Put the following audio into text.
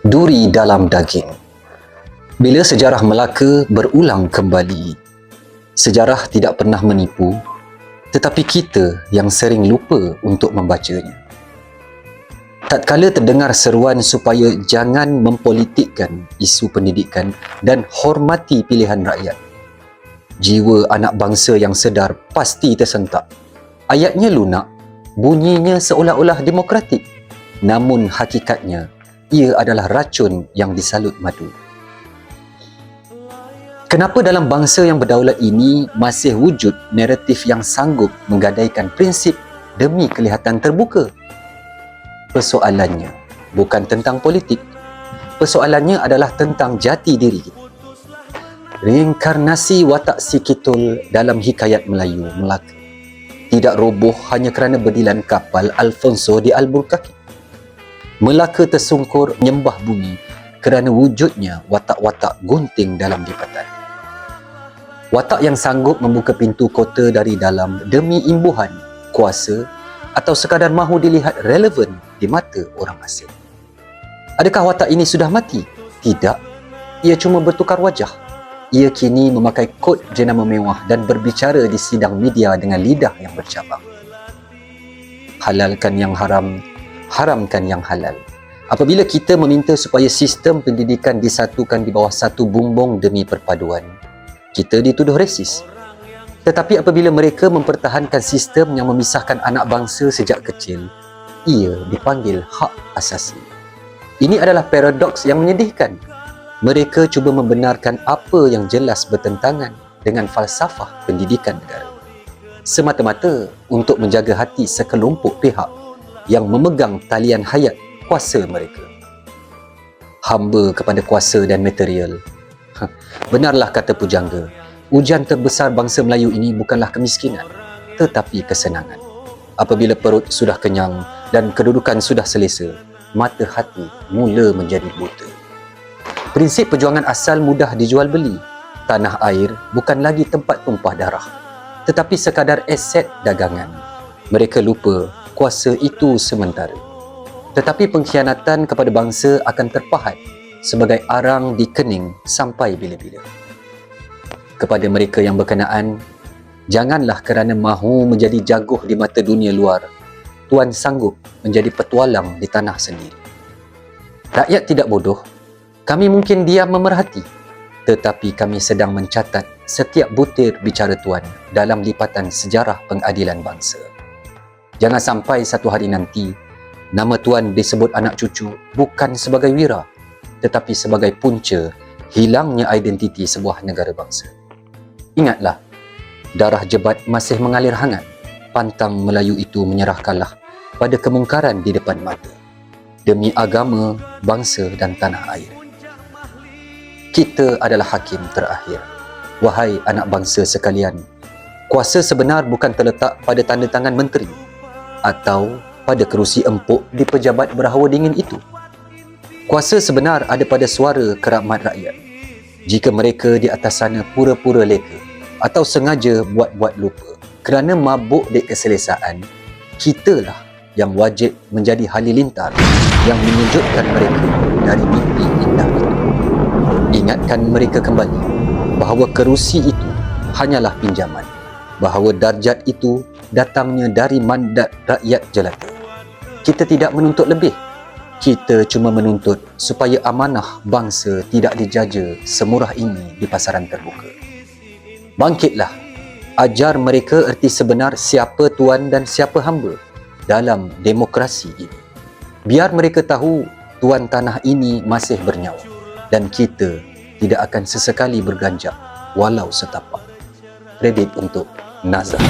Duri dalam daging. Bila sejarah Melaka berulang kembali, sejarah tidak pernah menipu, tetapi kita yang sering lupa untuk membacanya. Tatkala terdengar seruan supaya jangan mempolitikkan isu pendidikan dan hormati pilihan rakyat, jiwa anak bangsa yang sedar pasti tersentak. Ayatnya lunak, bunyinya seolah-olah demokratik, namun hakikatnya ia adalah racun yang disalut madu. Kenapa dalam bangsa yang berdaulat ini masih wujud naratif yang sanggup menggadaikan prinsip demi kelihatan terbuka? Persoalannya bukan tentang politik. Persoalannya adalah tentang jati diri kita. Reinkarnasi watak si Kitul dalam hikayat Melayu Melaka tidak roboh hanya kerana berdilan kapal Alfonso di Albuquerque. Melaka tersungkur menyembah bumi kerana wujudnya watak-watak gunting dalam lipatan. Watak yang sanggup membuka pintu kota dari dalam demi imbuhan, kuasa atau sekadar mahu dilihat relevan di mata orang asing. Adakah watak ini sudah mati? Tidak. Ia cuma bertukar wajah. Ia kini memakai kod jenama mewah dan berbicara di sidang media dengan lidah yang bercabang. Halalkan yang haram, haramkan yang halal. Apabila kita meminta supaya sistem pendidikan disatukan di bawah satu bumbung demi perpaduan, kita dituduh resis. Tetapi apabila mereka mempertahankan sistem yang memisahkan anak bangsa sejak kecil, ia dipanggil hak asasi. Ini adalah paradoks yang menyedihkan. Mereka cuba membenarkan apa yang jelas bertentangan dengan falsafah pendidikan negara, semata-mata untuk menjaga hati sekelompok pihak yang memegang talian hayat kuasa mereka. Hamba kepada kuasa dan material. Benarlah kata pujangga, ujian terbesar bangsa Melayu ini bukanlah kemiskinan, tetapi kesenangan. Apabila perut sudah kenyang dan kedudukan sudah selesa, mata hati mula menjadi buta. Prinsip perjuangan asal mudah dijual beli. Tanah air bukan lagi tempat tumpah darah, tetapi sekadar aset dagangan. Mereka lupa kuasa itu sementara. Tetapi pengkhianatan kepada bangsa akan terpahat sebagai arang di kening sampai bila-bila. Kepada mereka yang berkenaan, janganlah kerana mahu menjadi jaguh di mata dunia luar, tuan sanggup menjadi petualang di tanah sendiri. Rakyat tidak bodoh. Kami mungkin diam memerhati, tetapi kami sedang mencatat setiap butir bicara tuan dalam lipatan sejarah pengadilan bangsa. Jangan sampai satu hari nanti, nama tuan disebut anak cucu bukan sebagai wira, tetapi sebagai punca hilangnya identiti sebuah negara bangsa. Ingatlah, darah jebat masih mengalir hangat. Pantang Melayu itu menyerah kalah pada kemungkaran di depan mata, demi agama, bangsa dan tanah air. Kita adalah hakim terakhir. Wahai anak bangsa sekalian, kuasa sebenar bukan terletak pada tanda tangan menteri atau pada kerusi empuk di pejabat berhawa dingin itu. Kuasa sebenar ada pada suara keramat rakyat. Jika mereka di atas sana pura-pura leka atau sengaja buat-buat lupa kerana mabuk di keselesaan, kitalah yang wajib menjadi halilintar yang menyejukkan mereka dari mimpi indah itu. Ingatkan mereka kembali bahawa kerusi itu hanyalah pinjaman, bahawa darjat itu datangnya dari mandat rakyat jelata. Kita tidak menuntut lebih. Kita cuma menuntut supaya amanah bangsa tidak dijaja semurah ini di pasaran terbuka. Bangkitlah, ajar mereka erti sebenar siapa tuan dan siapa hamba dalam demokrasi ini. Biar mereka tahu tuan tanah ini masih bernyawa dan kita tidak akan sesekali berganjak walau setapak. Kredit untuk Nazar.